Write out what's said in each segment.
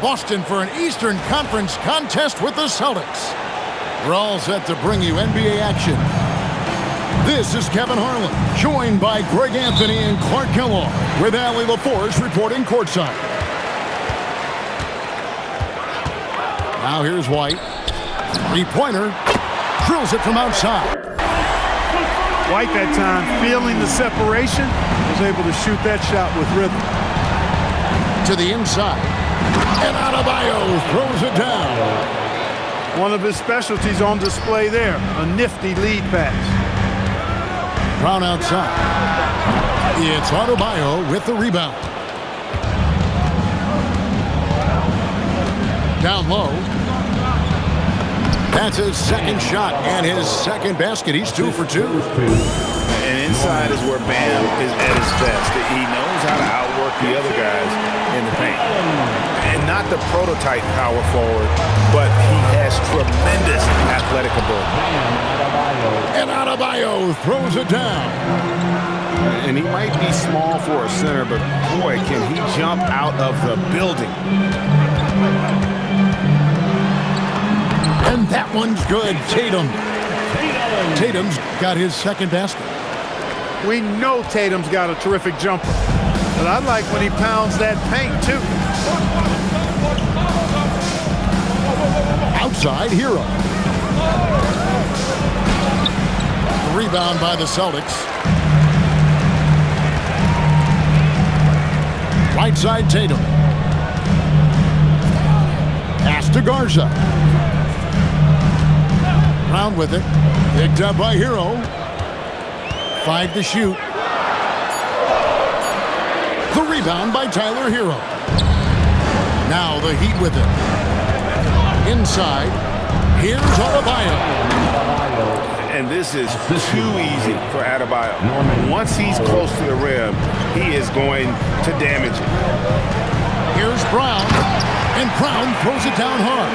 Boston for an Eastern Conference contest with the Celtics. We're all set to bring you NBA action. This is Kevin Harlan, joined by Greg Anthony and Clark Kellogg, with Allie LaForce reporting courtside. Now here's White. Three-pointer. Drills it from outside. White that time, feeling the separation, was able to shoot that shot with rhythm. To the inside. And Adebayo throws it down. One of his specialties on display there, a nifty lead pass. Brown outside. It's Adebayo with the rebound. Down low. That's his second shot and his second basket. He's 2 for 2. And inside is where Bam is at his best. He knows how to outwork the other guys in the paint. And not the prototype power forward, but he has tremendous athletic ability. And Adebayo throws it down. And he might be small for a center, but boy, can he jump out of the building. And that one's good. Tatum's got his second basket. We know Tatum's got a terrific jumper, but I like when he pounds that paint too. Outside, Hero. Rebound by the Celtics. Right side, Tatum. Pass to Garza. Brown with it. Picked up by Hero. 5 to shoot. The rebound by Tyler Hero. Now the Heat with it. Inside. Here's Adebayo. And this is too easy for Adebayo. Once he's close to the rim, he is going to damage it. Here's Brown. And Brown throws it down hard.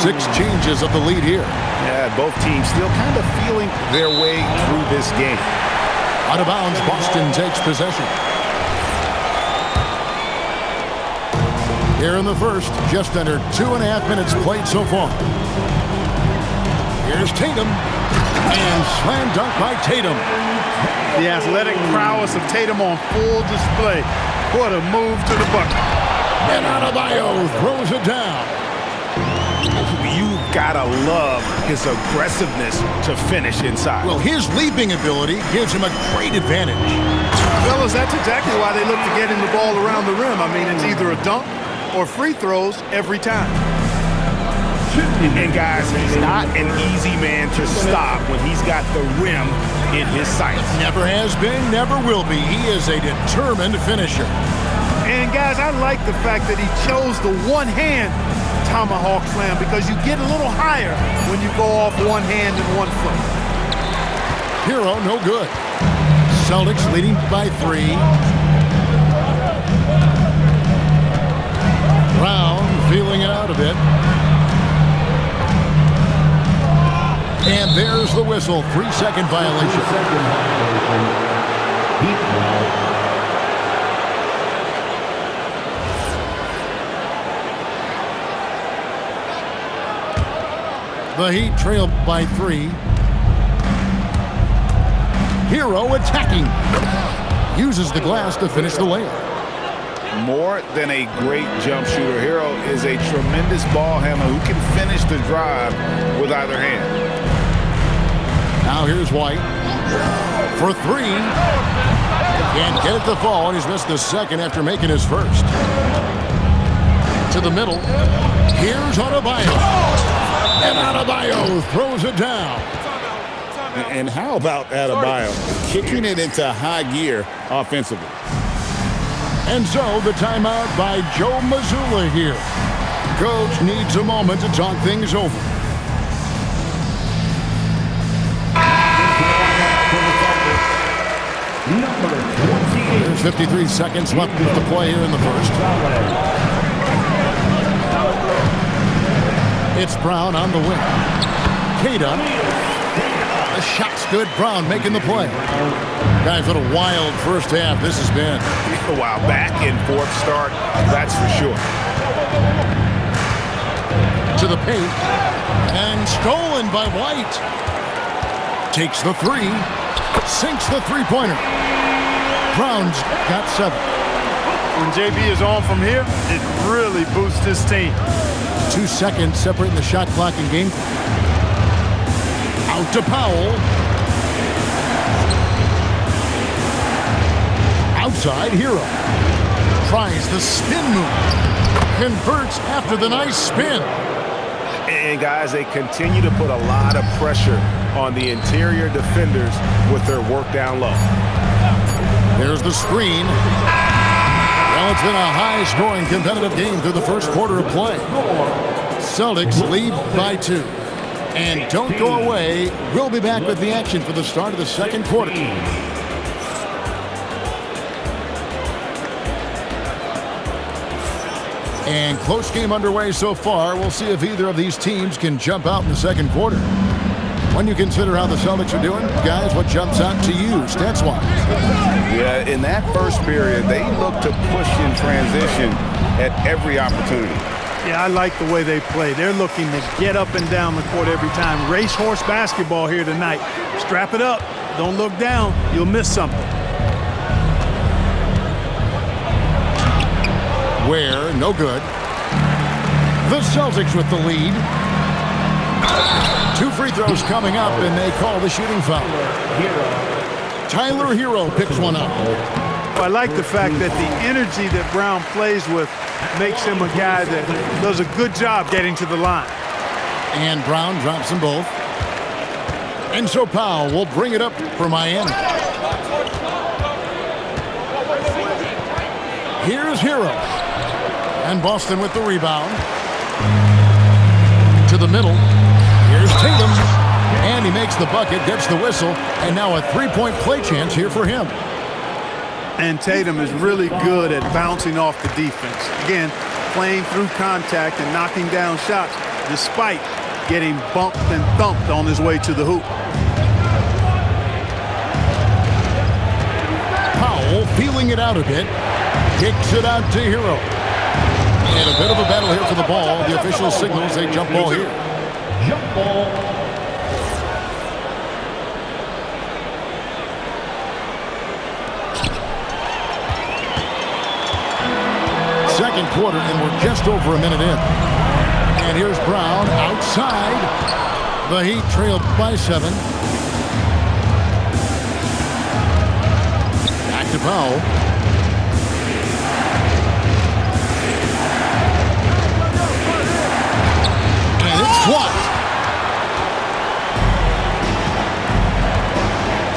6 changes of the lead here. Yeah, both teams still kind of feeling their way through this game. Out of bounds, Boston takes possession. Here in the first, just under 2.5 minutes played so far. Here's Tatum. And slam dunk by Tatum. The athletic prowess of Tatum on full display. What a move to the bucket. And Adebayo throws it down. You've got to love his aggressiveness to finish inside. Well, his leaping ability gives him a great advantage. Fellas, that's exactly why they look to get him the ball around the rim. I mean, it's either a dunk or free throws every time. And guys, he's not an easy man to stop when he's got the rim in his sights. Never has been, never will be. He is a determined finisher. And guys, I like the fact that he chose the one-hand tomahawk slam because you get a little higher when you go off one hand and one foot. Hero, no good. Celtics leading by 3. Brown feeling it out a bit. And there's the whistle. 3-second violation. The Heat trail by 3. Hero attacking. Uses the glass to finish the layup. More than a great jump shooter, Hero is a tremendous ball handler who can finish the drive with either hand. Now here's White for 3. Can't get it to fall, and he's missed the second after making his first. To the middle. Here's Adebayo. And Adebayo throws it down. And how about Adebayo kicking it into high gear offensively? And so the timeout by Joe Mazzulla here. Coach needs a moment to talk things over. There's 53 seconds left to play here in the first. It's Brown on the wing. Tatum. The shot's good. Brown making the play. Guys, what a wild first half this has been. A while back and forth start, that's for sure. paint. And stolen by White. Takes the three. Sinks the three-pointer. Brown's got 7. When JB is on from here, it really boosts his team. 2 seconds separating the shot clock and game. Out to Powell. Outside, Hero. Tries the spin move. Converts after the nice spin. And guys, they continue to put a lot of pressure on the interior defenders with their work down low. There's the screen. Well, it's been a high-scoring competitive game through the first quarter of play. Celtics lead by 2. And don't go away. We'll be back with the action for the start of the second quarter. And close game underway so far. We'll see if either of these teams can jump out in the second quarter. When you consider how the Celtics are doing, guys, what jumps out to you stats-wise? Yeah, in that first period, they look to push in transition at every opportunity. Yeah, I like the way they play. They're looking to get up and down the court every time. Racehorse basketball here tonight. Strap it up. Don't look down. You'll miss something. Where, no good. The Celtics with the lead. 2 free throws coming up, and they call the shooting foul. Tyler Hero picks one up. I like the fact that the energy that Brown plays with makes him a guy that does a good job getting to the line. And Brown drops them both. And so Powell will bring it up for Miami. Here's Hero. And Boston with the rebound. To the middle. Here's Tatum. And he makes the bucket, gets the whistle, and now a three-point play chance here for him. And Tatum is really good at bouncing off the defense. Again, playing through contact and knocking down shots despite getting bumped and thumped on his way to the hoop. Powell feeling it out a bit. Kicks it out to Hero. And a bit of a battle here for the ball. The official signals a jump ball here. Jump ball. Second quarter, and we're just over a minute in. And here's Brown outside. The Heat trailed by 7. Back to Powell. And it's blocked.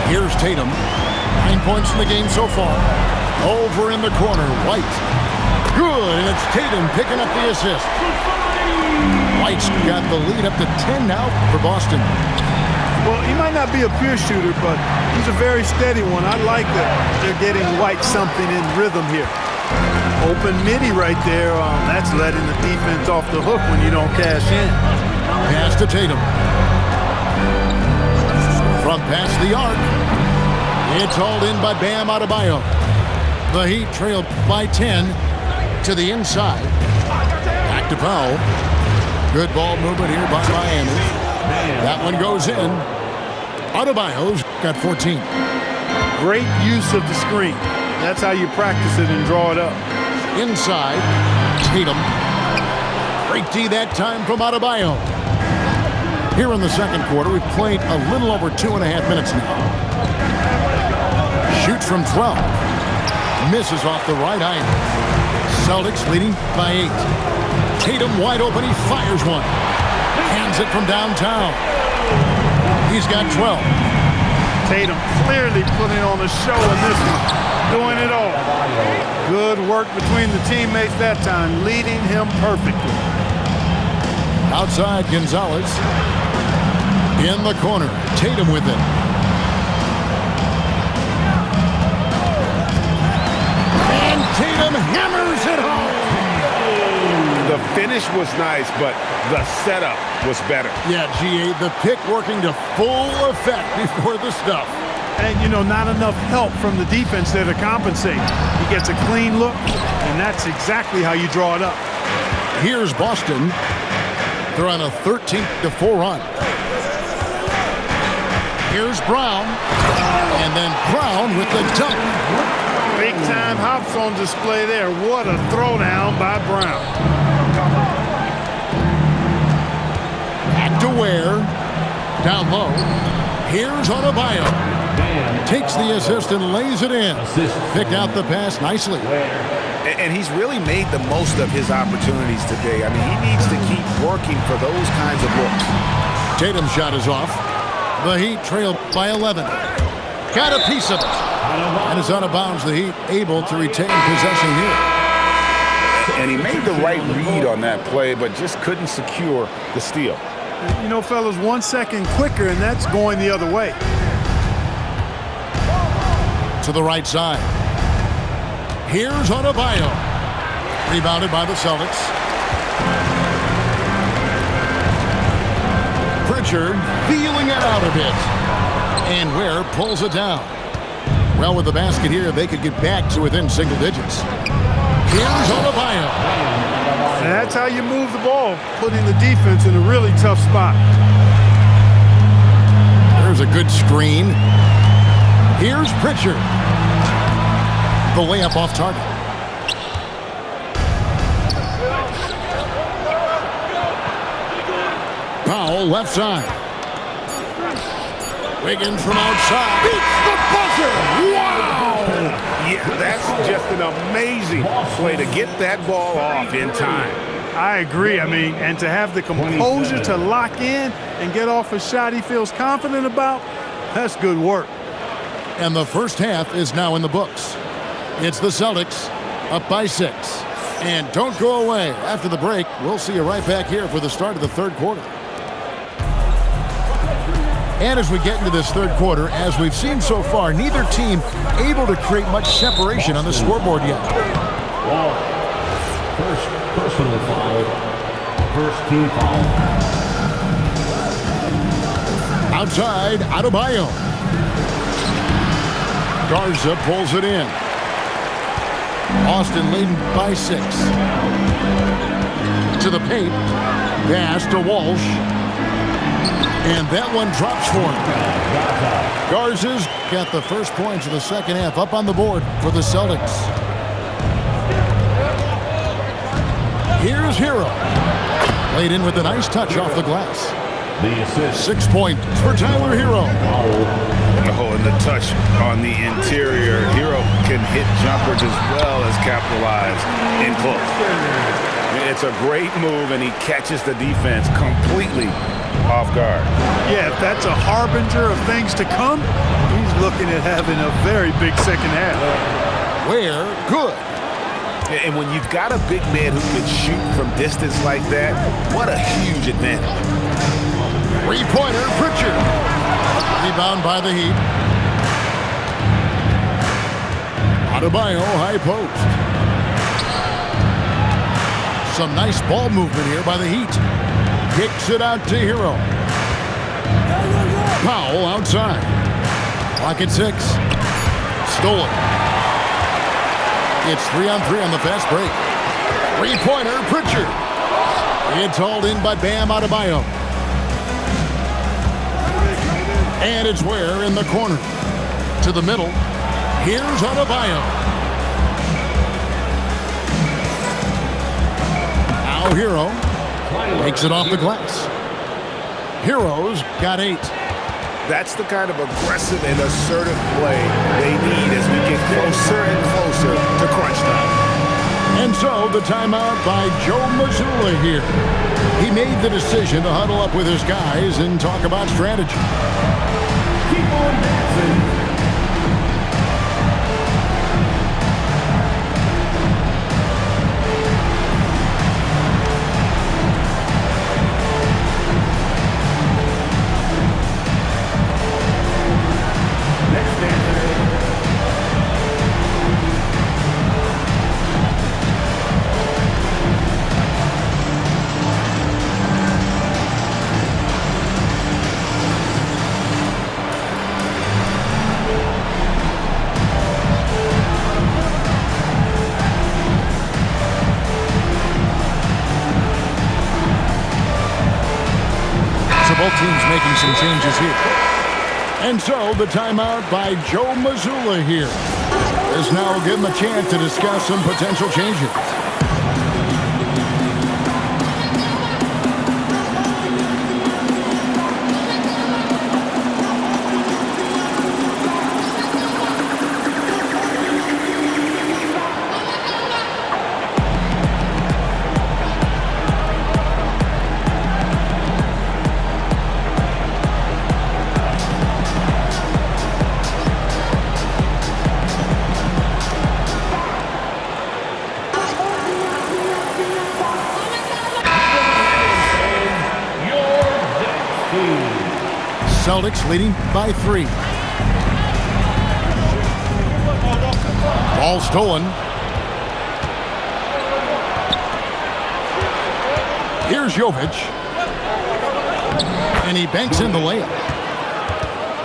Here's Tatum. 9 points in the game so far. Over in the corner, White. Good, and it's Tatum picking up the assist. White's got the lead up to 10 now for Boston. Well, he might not be a pure shooter, but he's a very steady one. I like that they're getting White something in rhythm here. Open midi right there. That's letting the defense off the hook when you don't cash in. Pass to Tatum. From past the arc. It's hauled in by Bam Adebayo. The Heat trailed by 10 to the inside. Back to Powell. Good ball movement here by Miami. That one goes in. Adebayo's got 14. Great use of the screen. That's how you practice it and draw it up. Inside, Tatum. Great D that time from Adebayo. Here in the second quarter, we've played a little over 2.5 minutes now. Shoots from 12. Misses off the right iron. Celtics leading by 8. Tatum wide open. He fires one. Hands it from downtown. He's got 12. Tatum clearly putting on a show in this one. Doing it all. Good work between the teammates that time. Leading him perfectly. Outside, Gonzalez. In the corner. Tatum with it. And Tatum hammers it home. The finish was nice, but the setup was better. Yeah, GA, the pick working to full effect before the stuff. And, you know, not enough help from the defense there to compensate. He gets a clean look, and that's exactly how you draw it up. Here's Boston. They're on a 13-4 run. Here's Brown. And then Brown with the dunk. Big time hops on display there. What a throwdown by Brown. Back to Ware. Down low. Here's Adebayo. Takes the assist and lays it in. Picked out the pass nicely. And he's really made the most of his opportunities today. I mean, he needs to keep working for those kinds of looks. Tatum's shot is off. The Heat trail by 11. Got a piece of it. And is out of bounds. The Heat able to retain possession here. And he made the right read on that play, but just couldn't secure the steal. You know, fellas, 1 second quicker, and that's going the other way. To the right side. Here's Adebayo. Rebounded by the Celtics. Pritchard feeling it out a bit. And Ware pulls it down. Well, with the basket here, they could get back to within single digits. Here's Adebayo. And that's how you move the ball, putting the defense in a really tough spot. There's a good screen. Here's Pritchard. The layup off target. Powell left side. Wiggins from outside. Beats the buzzer. Wow! Yeah, that's just an amazing play to get that ball off in time. I agree. I mean, and to have the composure to lock in and get off a shot he feels confident about, that's good work. And the first half is now in the books. It's the Celtics up by 6. And don't go away. After the break, we'll see you right back here for the start of the third quarter. And as we get into this third quarter, as we've seen so far, neither team able to create much separation on the scoreboard yet. First personal foul. First team foul. Outside, Adebayo. Garza pulls it in. Austin leading by 6. To the paint. Pass to Walsh. And that one drops for him. Garza's got the first points of the second half up on the board for the Celtics. Here's Hero. Laid in with a nice touch off the glass. The assist. 6 points for Tyler Hero. Oh, and the touch on the interior. Hero can hit jumpers as well as capitalize in close. It's a great move, and he catches the defense completely off guard. Yeah, if that's a harbinger of things to come, he's looking at having a very big second half. Ware, good. And when you've got a big man who can shoot from distance like that, what a huge advantage. Three-pointer, Pritchard. Rebound by the Heat. Adebayo, high post. Some nice ball movement here by the Heat. Kicks it out to Hero. Powell outside. Clock at 6. Stolen. It's 3-on-3 on the fast break. Three-pointer, Pritchard. It's hauled in by Bam Adebayo. And it's Ware in the corner. To the middle. Here's Adebayo. Now Hero makes it off the glass. Hero's got 8. That's the kind of aggressive and assertive play they need as we get closer and closer to crunch time. And so the timeout by Joe Mazzulla here. He made the decision to huddle up with his guys and talk about strategy. Keep on dancing. both teams making some changes here. And so the timeout by Joe Mazzulla here. This now will give him a chance to discuss some potential changes. Celtics leading by 3. Ball stolen. Here's Jovic. And he banks in the layup.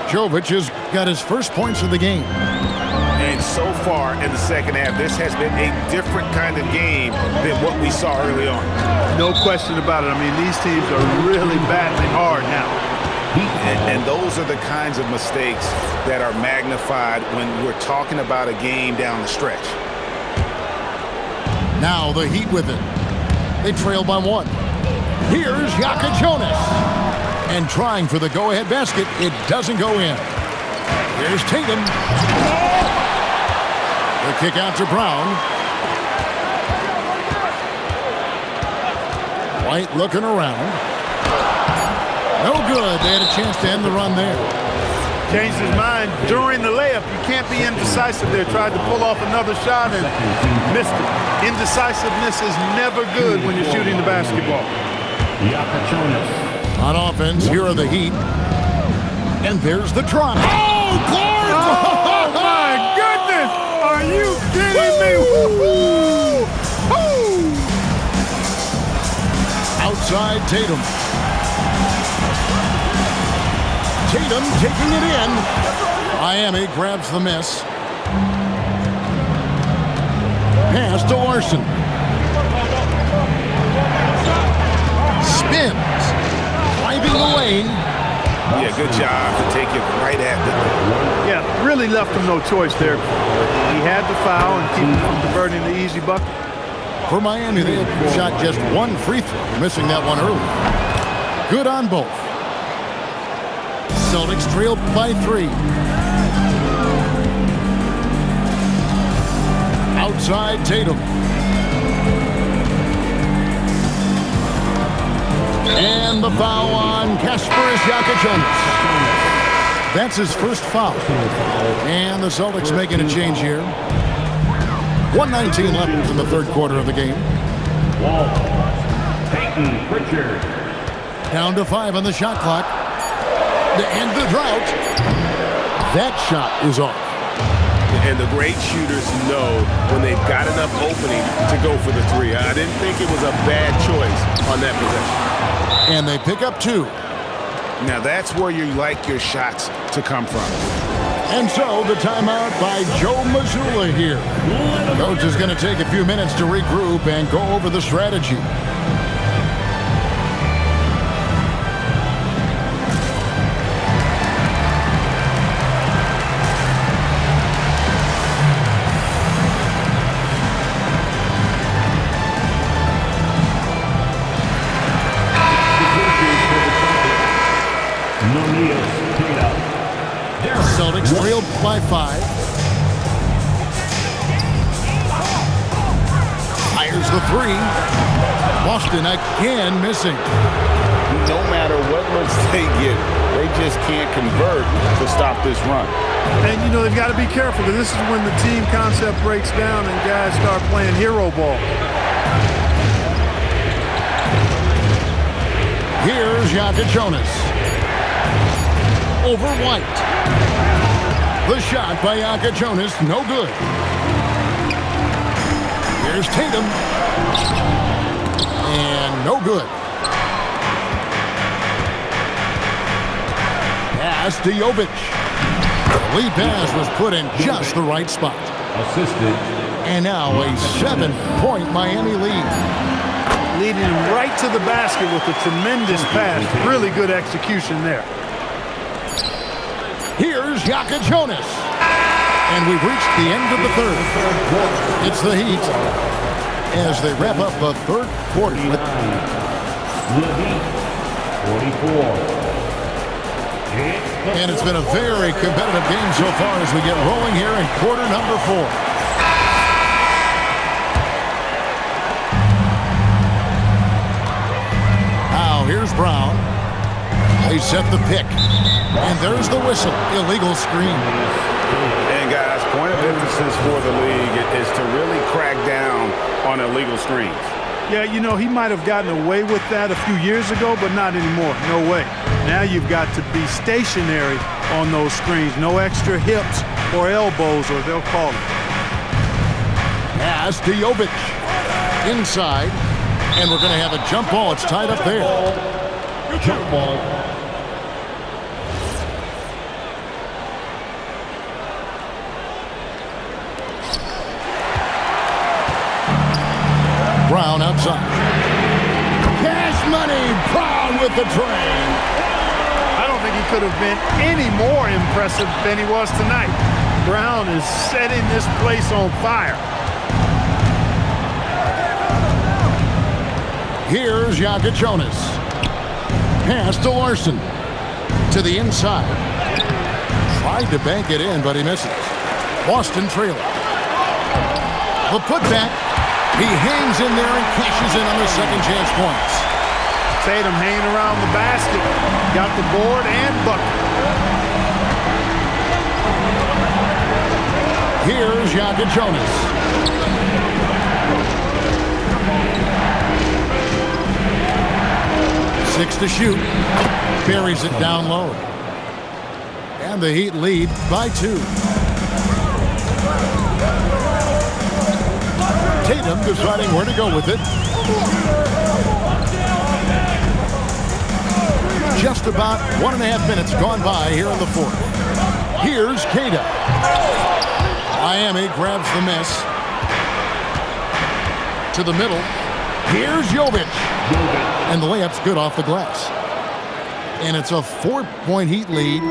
Jovic has got his first points of the game. And so far in the second half, this has been a different kind of game than what we saw early on. No question about it. I mean, these teams are really battling hard now. And those are the kinds of mistakes that are magnified when we're talking about a game down the stretch. Now the Heat with it. They trail by 1. Here's Jonas. And trying for the go-ahead basket. It doesn't go in. Here's Tatum. The kick out to Brown. White looking around. No good. They had a chance to end the run there. Changed his mind during the layup. You can't be indecisive there. Tried to pull off another shot and missed it. Indecisiveness is never good when you're shooting the basketball. On offense, here are the Heat. And there's the try. Oh, Clark! Oh, my goodness! Are you kidding me? Woo-hoo! Woo! Outside Tatum. Tatum taking it in. Miami grabs the miss. Pass to Larson. Spins. Driving the lane. Yeah, good job to take it right at the... Yeah, really left him no choice there. He had the foul and keep him from converting the easy bucket. For Miami, they had shot just 1 free throw, missing that one early. Good on both. Celtics trailed by 3. Outside Tatum. And the foul on Kasparis Jonas. That's his first foul. And the Celtics making a change here. 1:19 left in the third quarter of the game. Peyton Pritchard. Down to 5 on the shot clock. To end the drought. That shot is off. And the great shooters know when they've got enough opening to go for the 3. I didn't think it was a bad choice on that possession. And they pick up 2. Now that's where you like your shots to come from. And so the timeout by Joe Mazzulla here. Coach is going to take a few minutes to regroup and go over the strategy. Celtics trailed by 5. Fires the 3. Boston again missing. No matter what looks they get, they just can't convert to stop this run. And, you know, they've got to be careful because this is when the team concept breaks down and guys start playing hero ball. Here's Jonas. Over White. The shot by Jonas, no good. Here's Tatum. And no good. Pass to Jovic. The lead pass was put in just the right spot. Assisted. And now a 7-point Miami lead. leading him right to the basket with a tremendous pass. Really good execution there. Here's Yaka Jonas. And we've reached the end of the third. It's the Heat as they wrap up the third quarter. The Heat, 44. And it's been a very competitive game so far as we get rolling here in quarter number 4. Now here's Brown. They set the pick. And there's the whistle. Illegal screen. And guys, point of emphasis for the league is to really crack down on illegal screens. Yeah, you know, he might have gotten away with that a few years ago, but not anymore. No way. Now you've got to be stationary on those screens. No extra hips or elbows, or they'll call it. Pass to Jovic. Inside. And we're going to have a jump ball. It's tied up there. Jump ball. Brown outside. Cash money. Brown with the train. I don't think he could have been any more impressive than he was tonight. Brown is setting this place on fire. Here's Yaka Jonas. Pass to Larson. To the inside. Tried to bank it in, but he misses. Boston trailing. The putback. He hangs in there and cashes in on the second chance points. Tatum hanging around the basket. Got the board and bucket. Here's Yaka Jonas. Six to shoot. Buries it down low. And the Heat lead by 2. Tatum deciding where to go with it. Just about 1.5 minutes gone by here in the fourth. Here's Keita. Miami grabs the miss. To the middle. Here's Jovic. And the layup's good off the glass. And it's a 4-point Heat lead.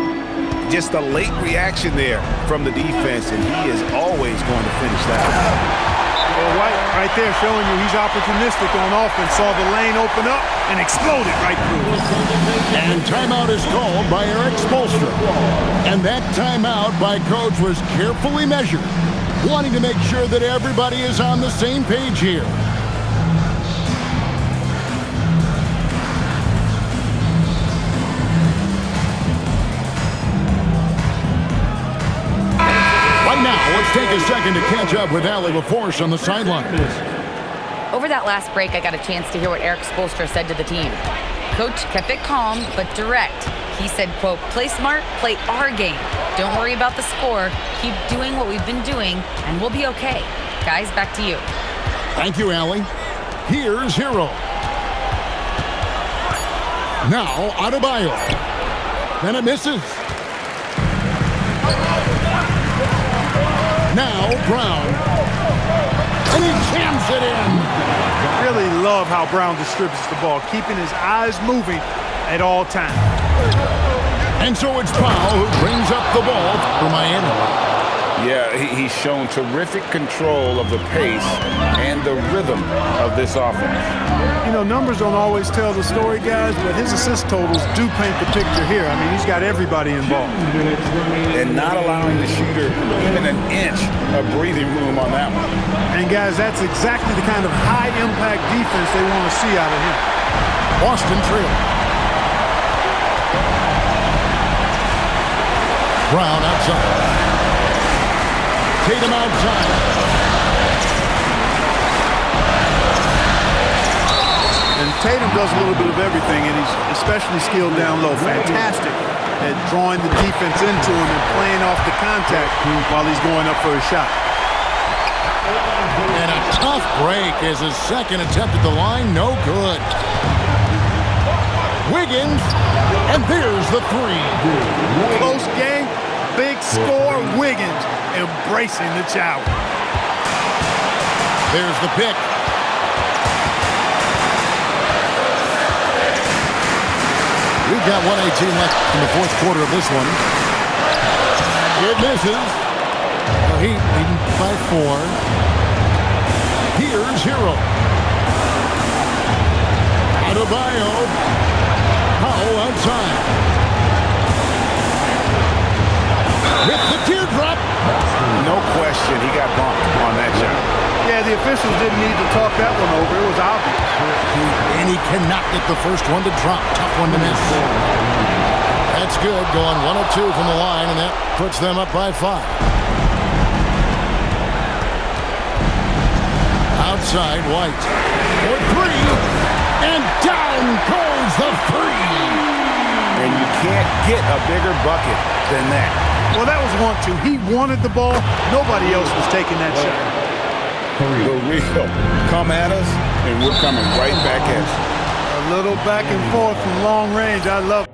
Just a late reaction there from the defense, and he is always going to finish that. Well, White right there showing you he's opportunistic on offense. Saw the lane open up and exploded right through. And timeout is called by Eric Spoelstra. And that timeout by Coach was carefully measured, wanting to make sure that everybody is on the same page here. Let's take a second to catch up with Allie LaForce on the sideline. Over that last break, I got a chance to hear what Eric Spoelstra said to the team. Coach kept it calm, but direct. He said, quote, play smart, play our game. Don't worry about the score. Keep doing what we've been doing, and we'll be okay. Guys, back to you. Thank you, Allie. Here's Hero. Now, Adebayo. Then it misses. Now Brown, and he jams it in. Really love how Brown distributes the ball, keeping his eyes moving at all times. And so it's Powell who brings up the ball for Miami. Yeah, he's shown terrific control of the pace and the rhythm of this offense. You know, numbers don't always tell the story, guys, but his assist totals do paint the picture here. I mean, he's got everybody involved. And not allowing the shooter even an inch of breathing room on that one. And, guys, that's exactly the kind of high-impact defense they want to see out of him. Boston trailing. Brown outside. Tatum outside. And Tatum does a little bit of everything, and he's especially skilled down low. Fantastic at drawing the defense into him and playing off the contact while he's going up for a shot. And a tough break as his second attempt at the line, no good. Wiggins, and there's the three. Close game, big score, Wiggins embracing the challenge. There's the pick. We've got 1:18 left in the fourth quarter of this one. It misses. The Heat leading by 4. Here's Hero. Adebayo. Powell outside. With the teardrop. No question, he got bumped on that shot. Yeah, the officials didn't need to talk that one over. It was obvious. And he cannot get the first one to drop. Tough one to miss. That's good. Going 1 of 2 from the line, and that puts them up by 5. Outside, White. For 3. And down goes the 3. And you can't get a bigger bucket than that. Well, that was 1-2. He wanted the ball. Nobody else was taking that shot. The real come at us, and we're coming right back at you. A little back and forth from long range. I love it.